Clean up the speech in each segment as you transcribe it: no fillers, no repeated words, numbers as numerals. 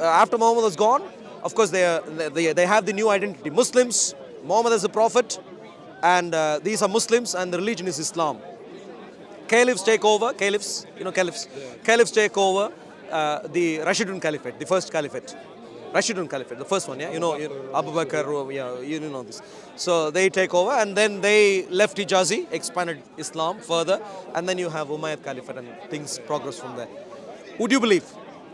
after Muhammad was gone, of course they have the new identity. Muslims, Muhammad as a prophet, and these are Muslims, and the religion is Islam. Caliphs take over. Caliphs, caliphs. Caliphs take over the Rashidun Caliphate, the first caliphate. Rashidun Caliphate, the first one, yeah? Abu Bakr, yeah, you know this. So they take over, and then they left Hijazi, expanded Islam further, and then you have Umayyad Caliphate, and things progress from there. Would you believe,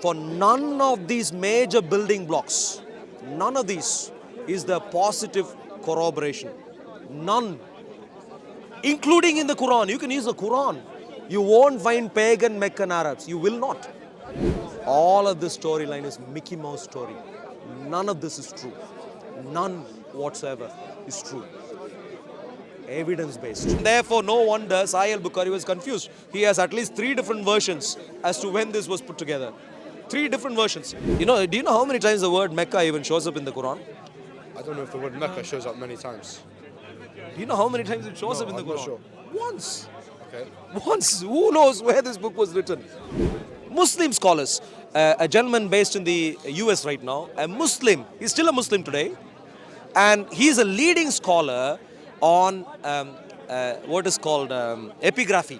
for none of these major building blocks, none of these is the positive corroboration. None. Including in the Quran. You can use the Quran. You won't find pagan Meccan Arabs. You will not. All of this storyline is Mickey Mouse story. None of this is true. None whatsoever is true. Evidence based. Therefore, no wonder Sahih al-Bukhari was confused. He has at least 3 different versions as to when this was put together. 3 different versions. Do you know how many times the word Mecca even shows up in the Quran? I don't know if the word Mecca shows up many times. Do you know how many times it shows up in the I'm Quran? not sure. Once. Okay. Once. Who knows where this book was written? Muslim scholars, a gentleman based in the US right now, a Muslim, he's still a Muslim today, and he's a leading scholar on what is called epigraphy,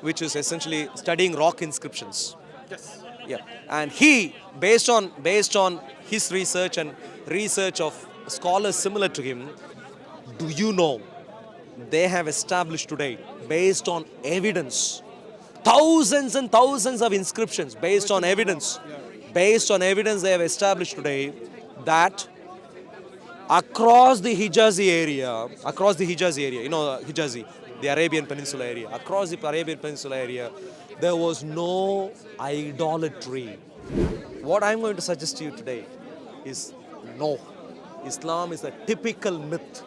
which is essentially studying rock inscriptions. Yes. Yeah, and he, based on his research and research of scholars similar to him, do you know, they have established today, based on evidence, thousands and thousands of inscriptions based on evidence. Based on evidence, they have established today that across the Hijazi area, Hijazi, the Arabian Peninsula area, across the Arabian Peninsula area, there was no idolatry. What I'm going to suggest to you today is no. Islam is a typical myth.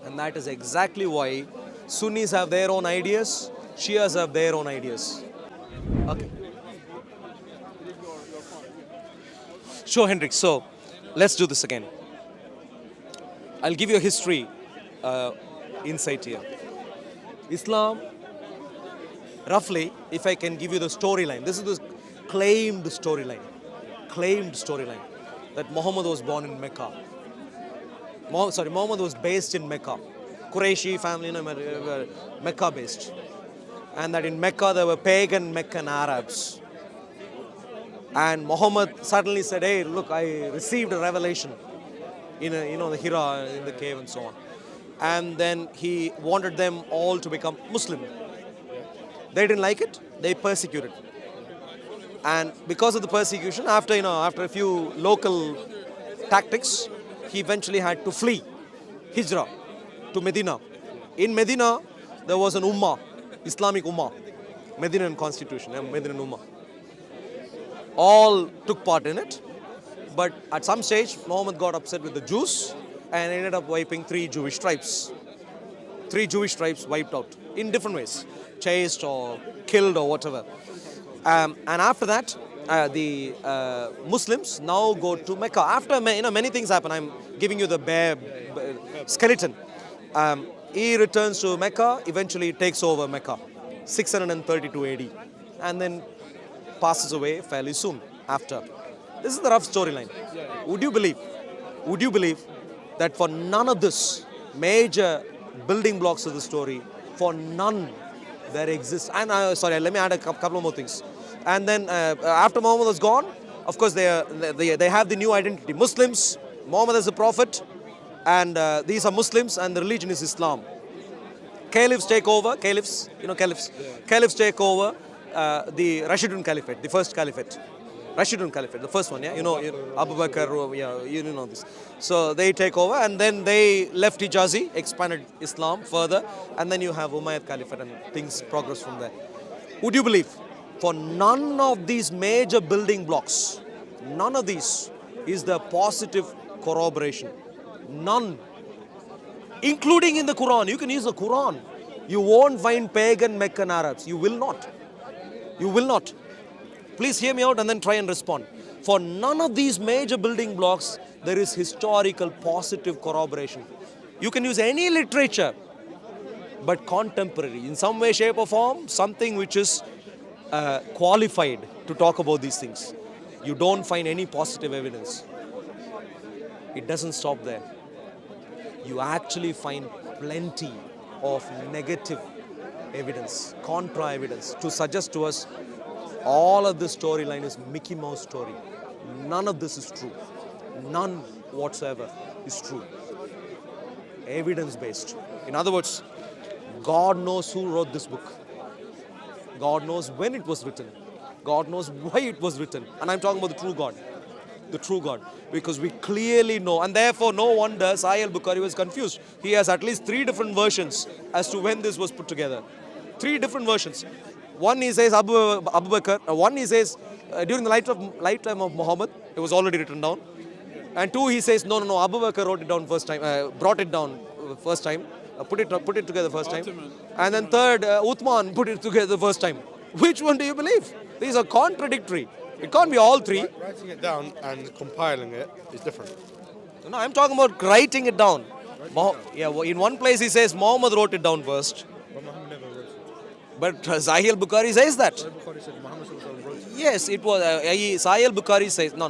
And that is exactly why Sunnis have their own ideas, Shias have their own ideas. Okay. Sure, Hendrik. So, let's do this again. I'll give you a history insight here. Islam, roughly, if I can give you the storyline, this is the claimed storyline, that Muhammad was born in Mecca. Muhammad was based in Mecca. Qurayshi family, Mecca based. And that in Mecca there were pagan Meccan Arabs. And Muhammad suddenly said, hey, look, I received a revelation in the Hira, in the cave and so on. And then he wanted them all to become Muslim. They didn't like it, they persecuted. And because of the persecution, after a few local tactics, he eventually had to flee, Hijrah, to Medina. In Medina, there was an Ummah, Islamic Ummah, Medinan constitution, Medinan Ummah. All took part in it, but at some stage, Muhammad got upset with the Jews and ended up wiping 3 Jewish tribes. 3 Jewish tribes wiped out in different ways, chased or killed or whatever. And after that, the Muslims now go to Mecca. After many things happen, I'm giving you the bare skeleton. He returns to Mecca, eventually takes over Mecca, 632 AD, and then passes away fairly soon after. This is the rough storyline. Would you believe that for none of this major building blocks of the story, for none there exists, and let me add a couple more things. And then after Muhammad was gone, of course they have the new identity. Muslims, Muhammad as a prophet, and these are Muslims, and the religion is Islam. Caliphs take over. Caliphs. Caliphs take over the Rashidun Caliphate, the first caliphate. Rashidun Caliphate, the first one, yeah? Abu Bakr, yeah, you know this. So they take over, and then they left Hijazi, expanded Islam further, and then you have Umayyad Caliphate, and things progress from there. Would you believe, for none of these major building blocks, none of these is the positive corroboration. None. Including in the Quran. You can use the Quran. You won't find pagan Meccan Arabs. You will not. You will not. Please hear me out and then try and respond. For none of these major building blocks, there is historical positive corroboration. You can use any literature, but contemporary, in some way, shape or form, something which is qualified to talk about these things. you don't find any positive evidence. It doesn't stop there. You actually find plenty of negative evidence, contra evidence, to suggest to us all of this storyline is Mickey Mouse story. None of this is true. None whatsoever is true. Evidence based. In other words, God knows who wrote this book. God knows when it was written. God knows why it was written. And I'm talking about the true God. The true God. Because we clearly know. And therefore, no wonder Sahih al-Bukhari was confused. He has at least 3 different versions as to when this was put together. 3 different versions. One he says Abu Bakr. One he says during the lifetime of Muhammad, it was already written down. And 2 he says no, Abu Bakr wrote it down first time, brought it down first time, put it together first time. And then 3rd, Uthman put it together the first time. Which one do you believe? These are contradictory. It can't be all 3. Writing it down and compiling it is different. No, I'm talking about writing it down. In one place he says Muhammad wrote it down first. But Muhammad never wrote it. But Sahih al-Bukhari says that. Bukhari said Muhammad wrote it. Yes, it was. Sahih al-Bukhari says, no,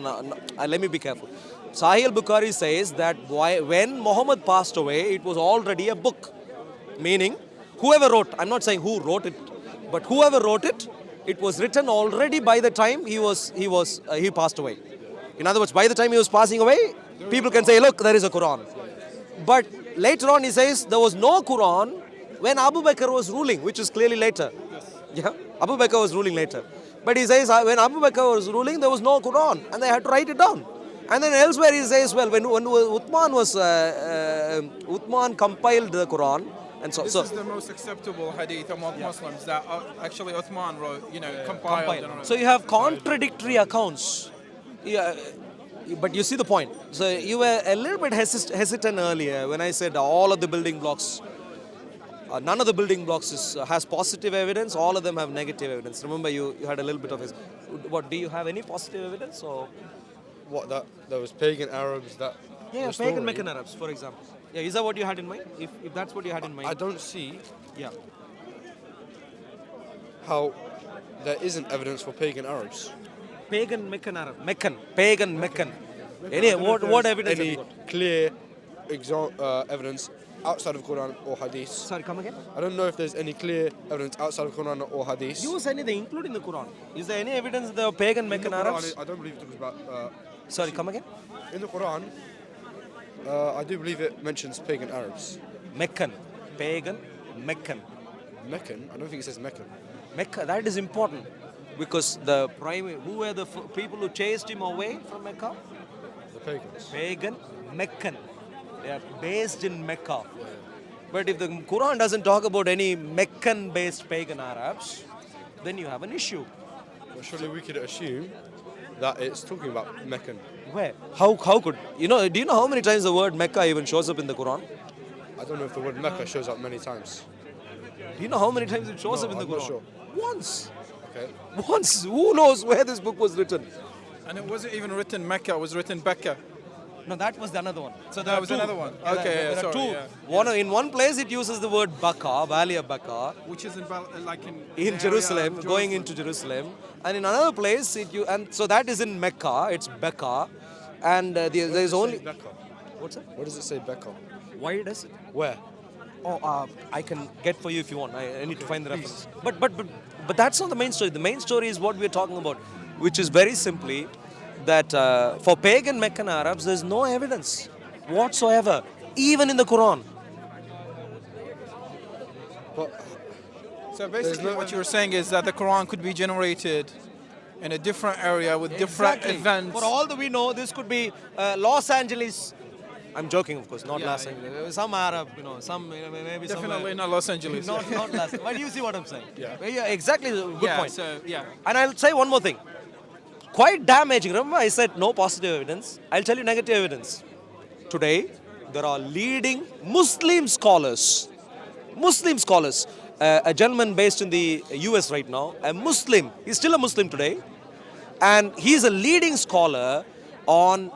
let me be careful. Sahih al-Bukhari says that when Muhammad passed away, it was already a book. Meaning, whoever wrote, I'm not saying who wrote it, but whoever wrote it, it was written already by the time he passed away. In other words, by the time he was passing away, people can say, look, there is a Quran. But later on he says there was no Quran when Abu Bakr was ruling, which is clearly later. Yeah, Abu Bakr was ruling later. But he says when Abu Bakr was ruling, there was no Quran and they had to write it down. And then elsewhere he says, well, when Uthman compiled the Quran, and This is the most acceptable hadith among Muslims that actually Uthman wrote, compiled. So you have contradictory accounts. Yeah, but you see the point. So you were a little bit hesitant earlier when I said all of the building blocks, none of the building blocks has positive evidence, all of them have negative evidence. Remember you had a little bit of his. What, do you have any positive evidence? Or? What, that there was pagan Arabs that... Yeah, the pagan story- Meccan Arabs, for example. Yeah, is that what you had in mind? If that's what you had in mind. I don't see Yeah. how there isn't evidence for pagan Arabs. Pagan Meccan Arab. Pagan Meccan. What evidence have you Any got? clear evidence outside of Quran or Hadith? Sorry, come again? I don't know if there's any clear evidence outside of Quran or Hadith. Use anything, including the Quran. Is there any evidence that the pagan In the Meccan Quran, Arabs? I don't believe it talks about... Sorry, come again? in the Quran, I do believe it mentions pagan Arabs. Meccan. Pagan Meccan. Meccan? I don't think it says Meccan. Mecca, that is important. Because who were the people who chased him away from Mecca? The pagans. Pagan Meccan. They are based in Mecca. But if the Quran doesn't talk about any Meccan-based pagan Arabs, then you have an issue. Well, surely we could assume that it's talking about Meccan. Where? How could? Do you know how many times the word Mecca even shows up in the Quran? I don't know if the word Mecca shows up many times. Do you know how many times it shows No, up in the I'm not Quran? sure. Once. Okay. Once. Who knows where this book was written? And it wasn't even written Mecca, it was written Becca. No, that was another one. So That was another one. Okay, there are sorry, two. yeah. In one place it uses the word Baka, Valley of Baka, Which is in in Jerusalem, going into Jerusalem, and in another place and so that is in Mecca. It's Becca, and there is only. Becca. What's that? What does it say Becca? Why does it? Where? Oh, I can get for you if you want. I need to find the reference. But that's not the main story. The main story is what we're talking about, which is very simply that for pagan Meccan Arabs, there's no evidence whatsoever, even in the Quran. But So basically no what you're saying is that the Quran could be generated in a different area with different Exactly. events. For all that we know, this could be Los Angeles. I'm joking, of course, not Yeah, Los yeah. Angeles. Some Arab, some maybe Definitely somewhere. not Los Angeles. Not Los. But you see what I'm saying? Yeah. Exactly. Good yeah, point. So, yeah. And I'll say one more thing. Quite damaging. Remember, I said no positive evidence. I'll tell you negative evidence. Today, there are leading Muslim scholars. A gentleman based in the US right now, a Muslim. He's still a Muslim today. And he's a leading scholar on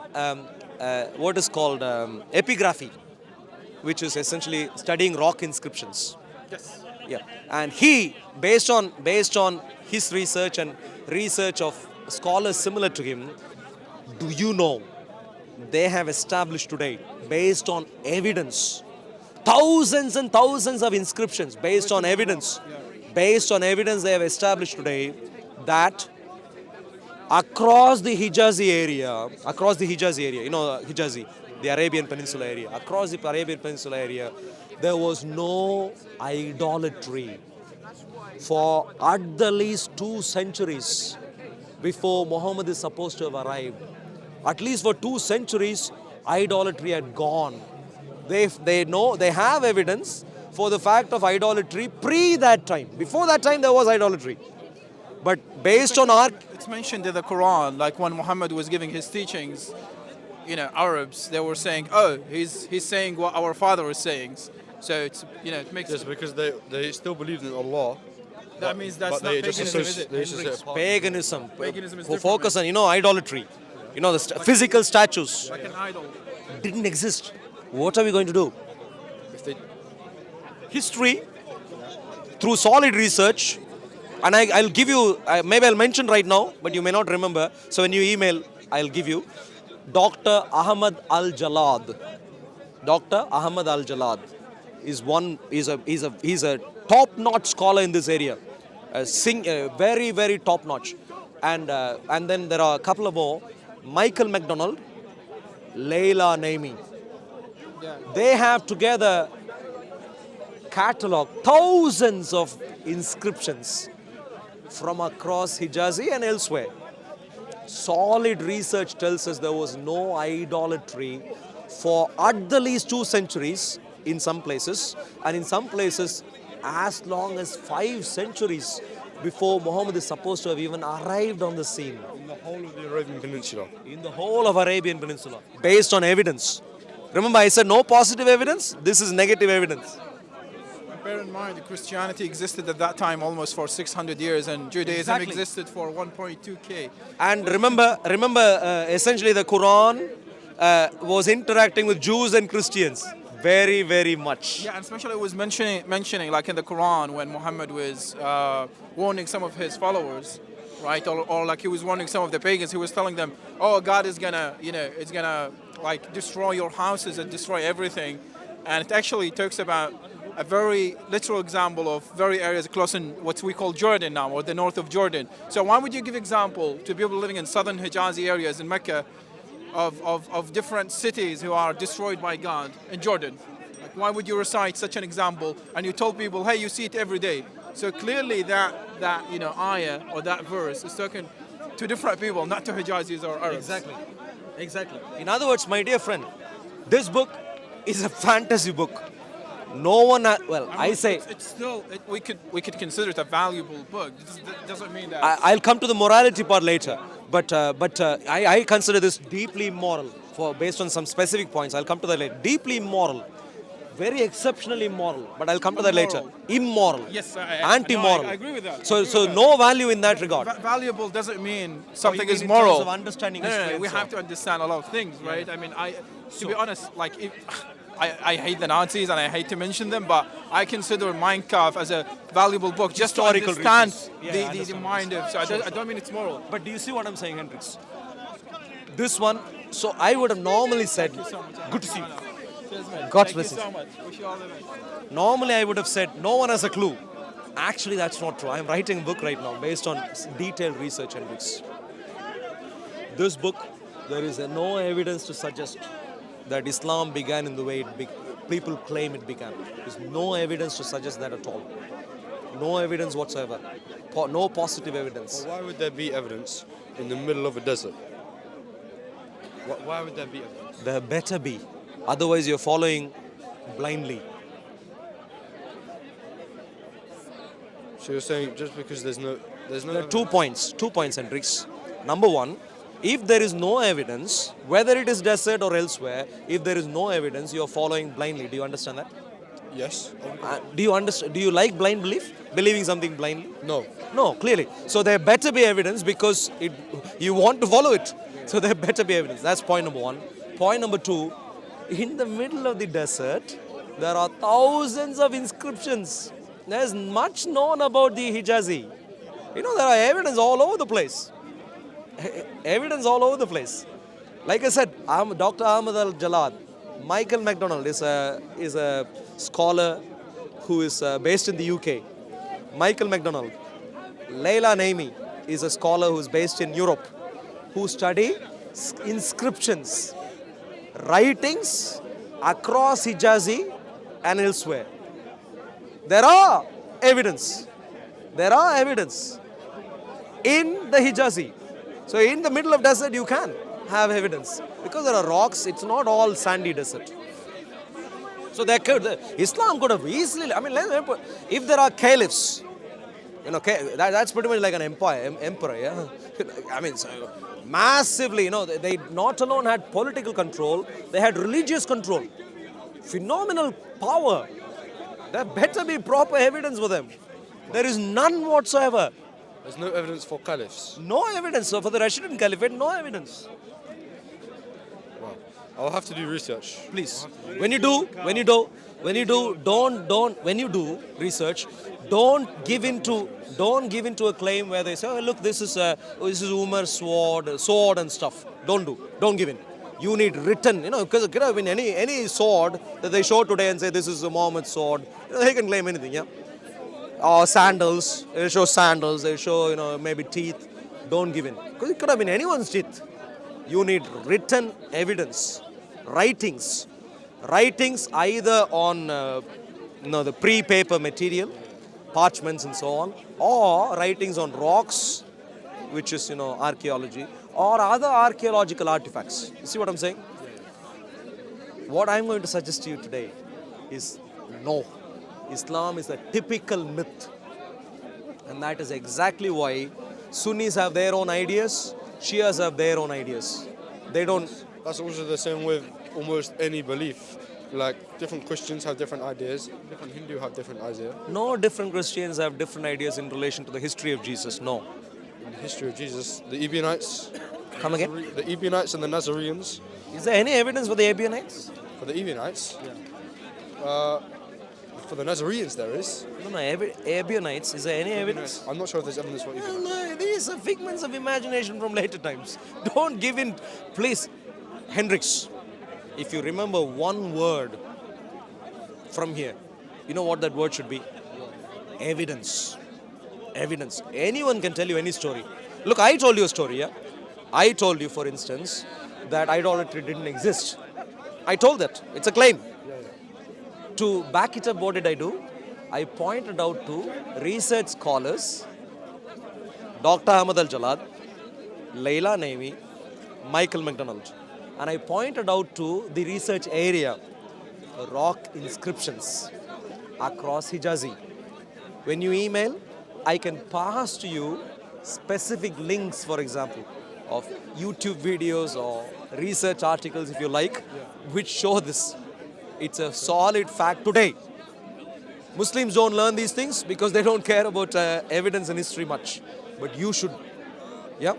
what is called epigraphy, which is essentially studying rock inscriptions. Yes. Yeah, and he, based on his research and research of scholars similar to him, do you know they have established today, based on evidence, thousands and thousands of inscriptions based on evidence. Based on evidence, they have established today that across the Hijazi area, you know Hijazi, the Arabian Peninsula area, across the Arabian Peninsula area, there was no idolatry for at the least 2 centuries before Muhammad is supposed to have arrived. At least for 2 centuries, idolatry had gone. They know, they have evidence for the fact of idolatry pre that time. Before that time, there was idolatry. But based on our... It's mentioned in the Quran, like when Muhammad was giving his teachings, Arabs, they were saying, oh, he's saying what our father is saying. So it's, it makes... Just because they still believe in Allah. That means that's not paganism, is it? Paganism. Paganism is For different, focus on, idolatry. The physical statues Like an idol. didn't exist. What are we going to do? If they, History, through solid research, and I'll give you, maybe I'll mention right now, but you may not remember. So when you email, I'll give you Dr. Ahmad Al Jalad. Dr. Ahmad Al Jalad he's a top-notch scholar in this area, very very top-notch, and then there are a couple of more, Michael McDonald, Leila Naimi. They have together cataloged thousands of inscriptions from across Hijazi and elsewhere. Solid research tells us there was no idolatry for at the least 2 centuries in some places, and in some places as long as 5 centuries before Muhammad is supposed to have even arrived on the scene. in the whole of the Arabian Peninsula. In the whole of Arabian Peninsula, based on evidence. Remember, I said no positive evidence, this is negative evidence. Bear in mind, Christianity existed at that time almost for 600 years, and Judaism Exactly. existed for 1.2k. And remember, essentially the Quran was interacting with Jews and Christians very, very much. Yeah, and especially it was mentioning like in the Quran when Muhammad was warning some of his followers, right? Or like he was warning some of the pagans. He was telling them, "Oh, God is gonna, it's gonna like destroy your houses and destroy everything." And it actually talks about a very literal example of very areas close in what we call Jordan now, or the north of Jordan. So why would you give example to people living in southern Hijazi areas in Mecca of different cities who are destroyed by God in Jordan? Like, why would you recite such an example and you told people, hey, you see it every day? So clearly that ayah or that verse is talking to different people, not to Hijazis or Arabs. Exactly. In other words, my dear friend, this book is a fantasy book. No one, I say, it's still we could consider it a valuable book. It doesn't mean that. I'll come to the morality part later, but I consider this deeply immoral based on some specific points. I'll come to that later. Deeply immoral, very exceptionally immoral, but I'll come to that later. Immoral, Yes, anti-moral. I agree with that. So no value in that regard. Valuable doesn't mean something mean is in moral. terms of understanding No, history no, and we so have on. to understand a lot of things, right? I mean, to be honest, like I hate the Nazis and I hate to mention them, but I consider Mein Kampf as a valuable book just to Historical understand reasons. Yeah, I the understand. mind of. So I don't mean it's moral. But do you see what I'm saying, Hendrix? This one, so I would have normally said, good to see you. Cheers, man. God Thank bless you you. so much. Wish you all the best. Normally I would have said, no one has a clue. Actually, that's not true. I'm writing a book right now based on detailed research, Hendrix. This book, there is no evidence to suggest that Islam began in the way people claim it began. There's no evidence to suggest that at all. No evidence whatsoever. No positive evidence. Why would there be evidence in the middle of a desert? Why would there be evidence? There better be. Otherwise, you're following blindly. So you're saying just because there's no There are 2 points, Hendrix. Number one, if there is no evidence, whether it is desert or elsewhere, if there is no evidence, you are following blindly. Do you understand that? Yes. Do you understand? Do you like blind belief? Believing something blindly? No. No, clearly. So there better be evidence because you want to follow it. So there better be evidence. That's point number one. Point number two, in the middle of the desert, there are thousands of inscriptions. There's much known about the Hijazi. There are evidence all over the place. Evidence all over the place. Like I said, Dr. Ahmad Al-Jalad, Michael McDonald is a scholar who is based in the UK. Michael McDonald. Leila Naimi is a scholar who is based in Europe, who study inscriptions, writings across Hijazi and elsewhere. There are evidence. There are evidence in the Hijazi. So in the middle of desert you can have evidence. Because there are rocks, it's not all sandy desert. So Islam could have easily, if there are caliphs, that's pretty much like an emperor, yeah. So massively, they not alone had political control, they had religious control. Phenomenal power. There better be proper evidence for them. There is none whatsoever. There's no evidence for caliphs. No evidence. So for the Rashidun Caliphate, no evidence. Wow. I'll have to do research. Please, when you do research, don't give into a claim where they say, oh, look, this is Umar's sword and stuff. Don't give in. You need written, because any sword that they show today and say this is Muhammad's sword, they can claim anything, yeah. Or sandals, they show sandals, they show, maybe teeth. Don't give in. Because it could have been anyone's teeth. You need written evidence, writings either on, the pre-paper material, parchments and so on, or writings on rocks, which is, archaeology, or other archaeological artifacts. You see what I'm saying? What I'm going to suggest to you today is no. Islam is a typical myth. And that is exactly why Sunnis have their own ideas, Shias have their own ideas. They don't. That's also the same with almost any belief. Like different Christians have different ideas, different Hindu have different ideas. No different Christians have different ideas in relation to the history of Jesus. No. In the history of Jesus, the Ebionites. Come again? The Ebionites and the Nazarenes. Is there any evidence for the Ebionites? For the Ebionites? For the Nazarenes there is. No, Ebionites, is there any evidence? I'm not sure if there's evidence for Ebionites. No, these are figments of imagination from later times. Don't give in. Please, Hendricks, if you remember one word from here, you know what that word should be? Evidence. Evidence. Anyone can tell you any story. Look, I told you a story, yeah? I told you, for instance, that idolatry didn't exist. I told that. It's a claim. To back it up, what did I do? I pointed out to research scholars, Dr. Ahmad Al-Jalad, Leila Naimi, Michael McDonald. And I pointed out to the research area, rock inscriptions across Hijazi. When you email, I can pass to you specific links, for example, of YouTube videos or research articles, if you like, which show this. It's a solid fact today. Muslims don't learn these things because they don't care about evidence and history much. But you should. Yeah?